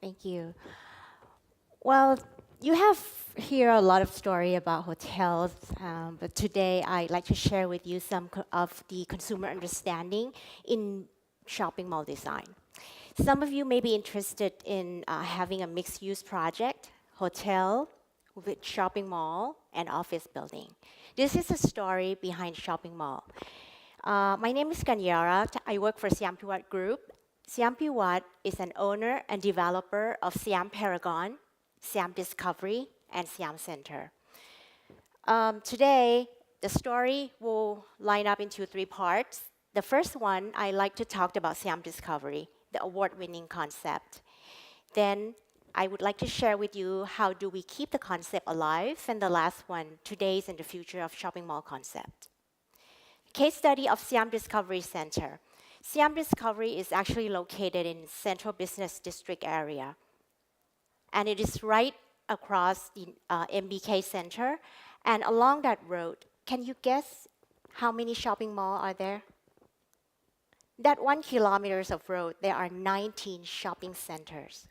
Thank you. Well, you have here a lot of story about hotels, but today I'd like to share with you some of the consumer understanding in shopping mall design. Some of you may be interested in having a mixed-use project, hotel with shopping mall and office building. This is the story behind shopping mall. My name is Gunyarak. I work for Siam Piwat Group. Siam Piwat is an owner and developer of Siam Paragon, Siam Discovery, and Siam Center. Today, the story will line up into three parts. The first one, I like to talk about Siam Discovery, the award-winning concept. Then, I would like to share with you how do we keep the concept alive, and the last one, today's and the future of shopping mall concept. Case study of Siam Discovery Center. Siam Discovery is actually located in Central Business District area. And it is right across the MBK Center. And along that road, can you guess how many shopping malls are there? That 1 kilometer of road, there are 19 shopping centers.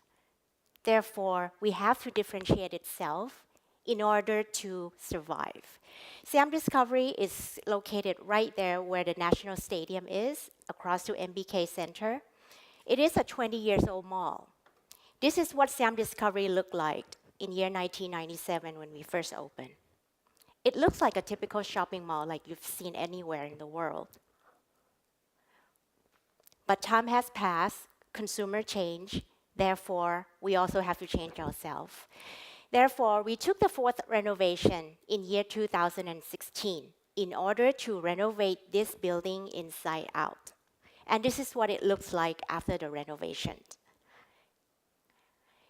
Therefore, we have to differentiate itself in order to survive. Siam Discovery is located right there where the National Stadium is, across to MBK Center. It is a 20-year-old mall. This is what Siam Discovery looked like in year 1997 when we first opened. It looks like a typical shopping mall like you've seen anywhere in the world. But time has passed, consumer change, therefore, we also have to change ourselves. Therefore, we took the fourth renovation in year 2016 in order to renovate this building inside out. And this is what it looks like after the renovation.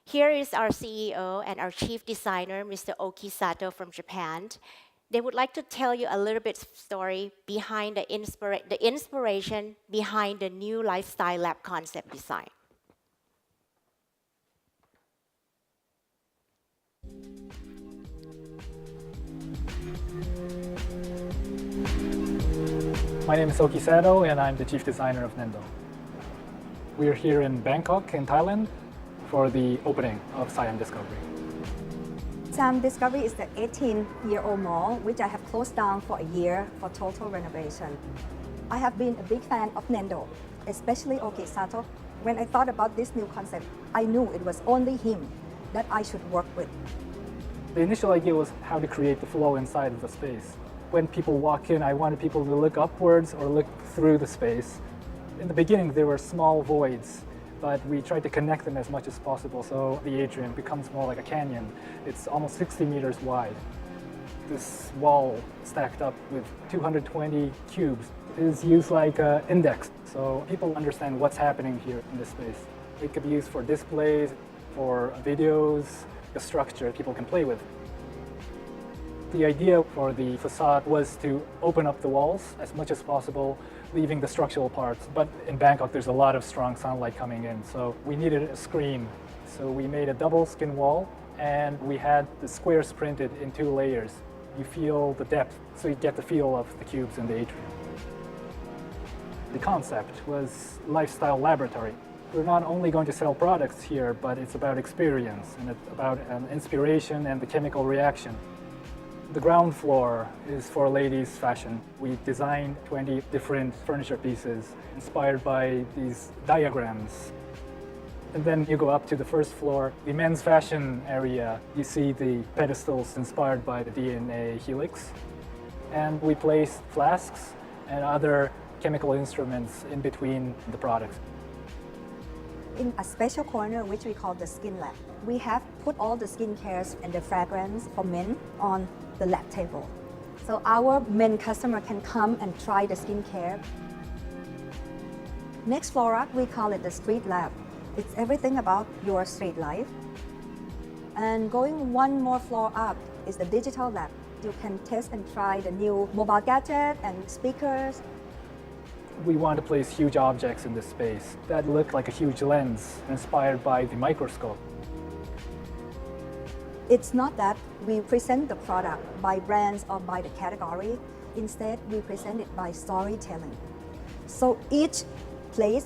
Here is our CEO and our chief designer, Mr. Oki Sato from Japan. They would like to tell you a little bit story behind the inspiration behind the new lifestyle lab concept design. My name is Oki Sato, and I'm the chief designer of Nendo. We're here in Bangkok, in Thailand, for the opening of Siam Discovery. Siam Discovery is the 18-year-old mall, which I have closed down for a year for total renovation. I have been a big fan of Nendo, especially Oki Sato. When I thought about this new concept, I knew it was only him that I should work with. The initial idea was how to create the flow inside of the space. When people walk in, I wanted people to look upwards or look through the space. In the beginning, there were small voids, but we tried to connect them as much as possible so the atrium becomes more like a canyon. It's almost 60 meters wide. This wall stacked up with 220 cubes is used like an index, so people understand what's happening here in this space. It could be used for displays, for videos, a structure people can play with. The idea for the facade was to open up the walls as much as possible, leaving the structural parts. But in Bangkok, there's a lot of strong sunlight coming in, so we needed a screen. So we made a double skin wall, and we had the squares printed in 2 layers. You feel the depth, so you get the feel of the cubes in the atrium. The concept was lifestyle laboratory. We're not only going to sell products here, but it's about experience, and it's about inspiration and the chemical reaction. The ground floor is for ladies' fashion. We designed 20 different furniture pieces inspired by these diagrams. And then you go up to the first floor, the men's fashion area. You see the pedestals inspired by the DNA helix. And we placed flasks and other chemical instruments in between the products. In a special corner, which we call the skin lab, we have put all the skincare and the fragrance for men on the lab table. So our men customer can come and try the skincare. Next floor up, we call it the street lab. It's everything about your street life. And going one more floor up is the digital lab. You can test and try the new mobile gadget and speakers. We want to place huge objects in this space that look like a huge lens inspired by the microscope. It's not that we present the product by brands or by the category. Instead, we present it by storytelling. So each place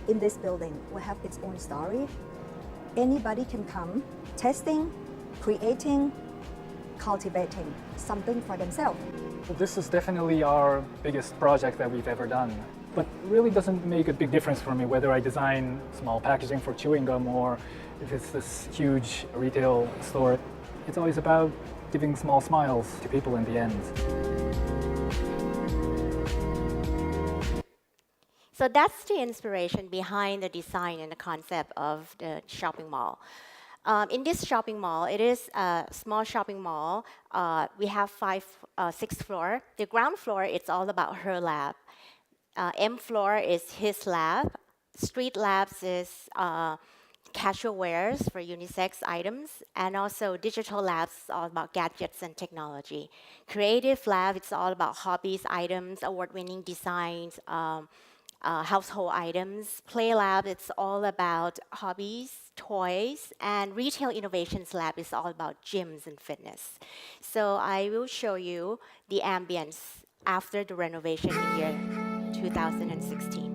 in this building will have its own story. Anybody can come, testing, creating, cultivating something for themselves. This is definitely our biggest project that we've ever done. But it really doesn't make a big difference for me whether I design small packaging for chewing gum or if it's this huge retail store. It's always about giving small smiles to people in the end. So that's the inspiration behind the design and the concept of the shopping mall. In this shopping mall, it is a small shopping mall. We have sixth floor. The ground floor, it's all about her lab. M floor is his lab. Street labs is casual wears for unisex items, and also digital labs is all about gadgets and technology. Creative lab, it's all about hobbies, items, award-winning designs, household items. Play lab, it's all about hobbies, toys, and retail innovations lab is all about gyms and fitness. So I will show you the ambience after the renovation in year 2016.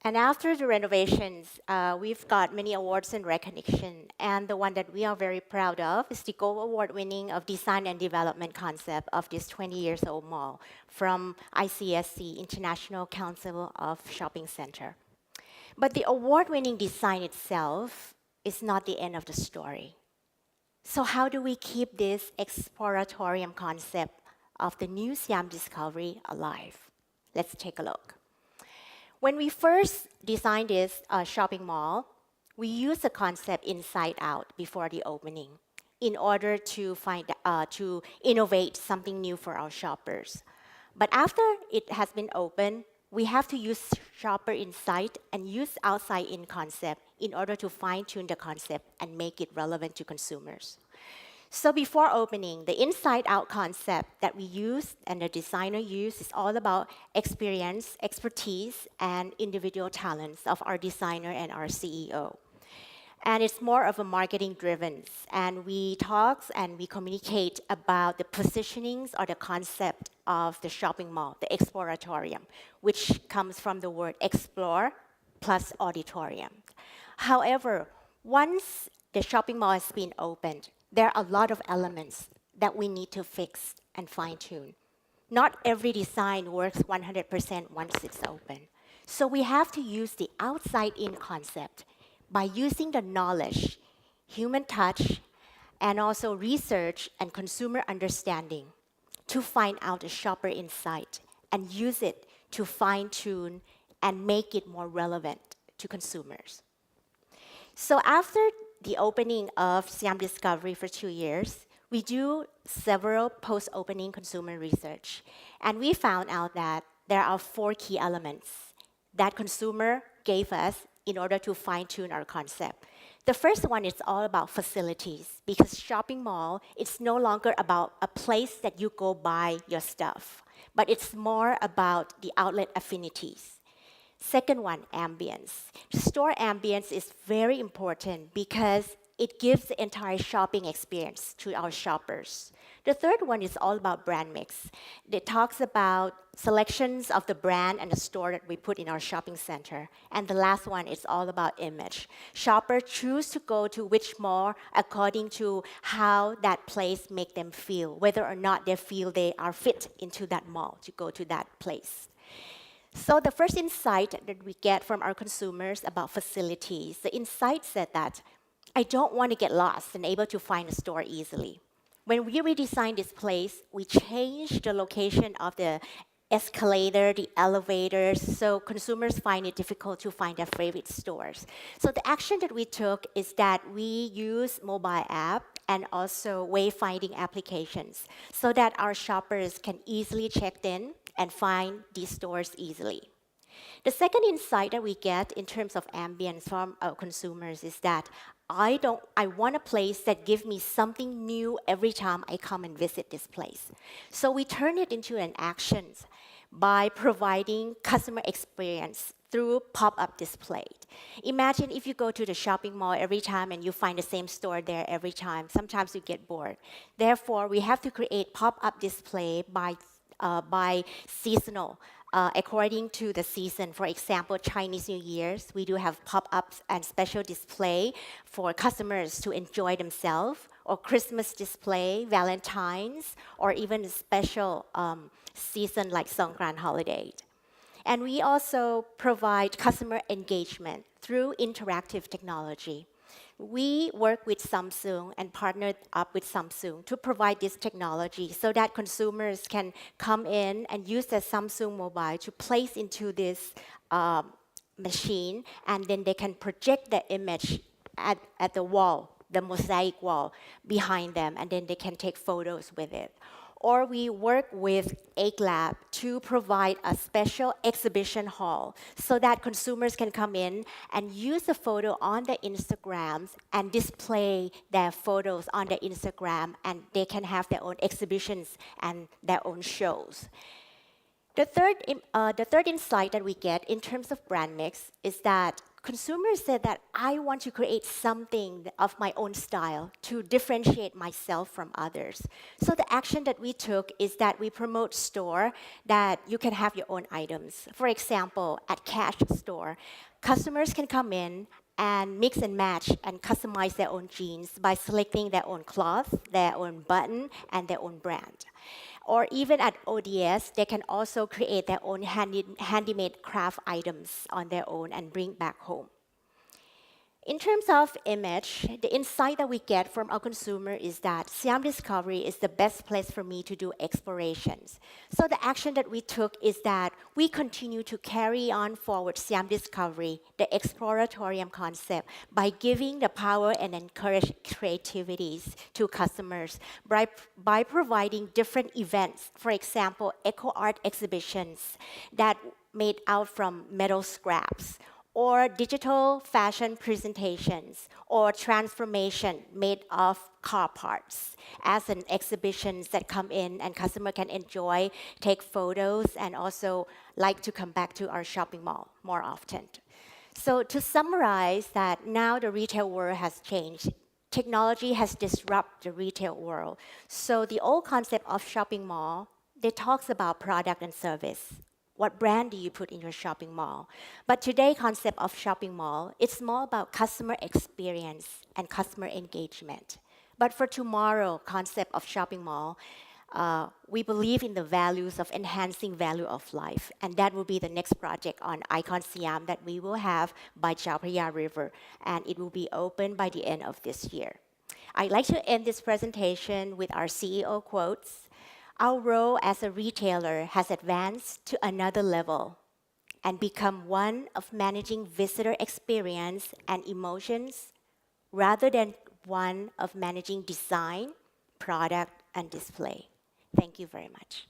And after the renovations, we've got many awards and recognition. And the one that we are very proud of is the Gold Award winning of Design and Development concept of this 20 years old mall from ICSC, International Council of Shopping Center. But the award-winning design itself is not the end of the story. So how do we keep this exploratorium concept of the new Siam Discovery alive? Let's take a look. When we first designed this shopping mall, we used the concept inside out before the opening in order to innovate something new for our shoppers. But after it has been opened, we have to use shopper insight and use outside in concept in order to fine-tune the concept and make it relevant to consumers. So before opening, the inside-out concept that we used and the designer used is all about experience, expertise, and individual talents of our designer and our CEO. And it's more of a marketing-driven. And we talk and we communicate about the positionings or the concept of the shopping mall, the exploratorium, which comes from the word explore plus auditorium. However, once the shopping mall has been opened, there are a lot of elements that we need to fix and fine-tune. Not every design works 100% once it's open. So we have to use the outside-in concept by using the knowledge, human touch, and also research and consumer understanding to find out the shopper insight and use it to fine-tune and make it more relevant to consumers. So after the opening of Siam Discovery for 2 years, we do several post-opening consumer research. And we found out that there are 4 key elements that consumer gave us in order to fine-tune our concept. The first one is all about facilities because shopping mall it's no longer about a place that you go buy your stuff, but it's more about the outlet affinities. Second one, ambience. Store ambience is very important because it gives the entire shopping experience to our shoppers. The third one is all about brand mix. It talks about selections of the brand and the store that we put in our shopping center. And the last one is all about image. Shoppers choose to go to which mall according to how that place make them feel, whether or not they feel they are fit into that mall to go to that place. So the first insight that we get from our consumers about facilities, the insight said that I don't want to get lost and able to find a store easily. When we redesigned this place, we changed the location of the escalator, the elevators, so consumers find it difficult to find their favorite stores. So the action that we took is that we use mobile app and also wayfinding applications so that our shoppers can easily check in and find these stores easily. The second insight that we get in terms of ambience from our consumers is that I want a place that gives me something new every time I come and visit this place. So we turn it into an action by providing customer experience through pop-up display. Imagine if you go to the shopping mall every time and you find the same store there every time. Sometimes you get bored. Therefore, we have to create pop-up display by seasonal. According to the season, for example, Chinese New Year's, we do have pop-ups and special display for customers to enjoy themselves, or Christmas display, Valentine's, or even a special season like Songkran holiday. And we also provide customer engagement through interactive technology. We work with Samsung and partnered up with Samsung to provide this technology so that consumers can come in and use their Samsung mobile to place into this machine, and then they can project the image at the wall, the mosaic wall behind them, and then they can take photos with it. Or we work with Egg Lab to provide a special exhibition hall so that consumers can come in and use the photo on their Instagrams and display their photos on their Instagram, and they can have their own exhibitions and their own shows. The third insight that we get in terms of brand mix is that consumers said that I want to create something of my own style to differentiate myself from others. So the action that we took is that we promote store that you can have your own items. For example, at Cash Store, customers can come in and mix and match and customize their own jeans by selecting their own cloth, their own button, and their own brand. Or even at ODS, they can also create their own handmade craft items on their own and bring back home. In terms of image, the insight that we get from our consumer is that Siam Discovery is the best place for me to do explorations. So the action that we took is that we continue to carry on forward Siam Discovery, the exploratorium concept, by giving the power and encourage creativities to customers by providing different events. For example, eco art exhibitions that made out from metal scraps, or digital fashion presentations, or transformation made of car parts as an exhibitions that come in and customer can enjoy, take photos, and also like to come back to our shopping mall more often. So to summarize that now the retail world has changed. Technology has disrupted the retail world. So the old concept of shopping mall, they talks about product and service. What brand do you put in your shopping mall? But today, concept of shopping mall, it's more about customer experience and customer engagement. But for tomorrow, concept of shopping mall, we believe in the values of enhancing value of life. And that will be the next project on Icon Siam that we will have by Chao Phraya River. And it will be open by the end of this year. I'd like to end this presentation with our CEO quotes. Our role as a retailer has advanced to another level and become one of managing visitor experience and emotions rather than one of managing design, product, and display. Thank you very much.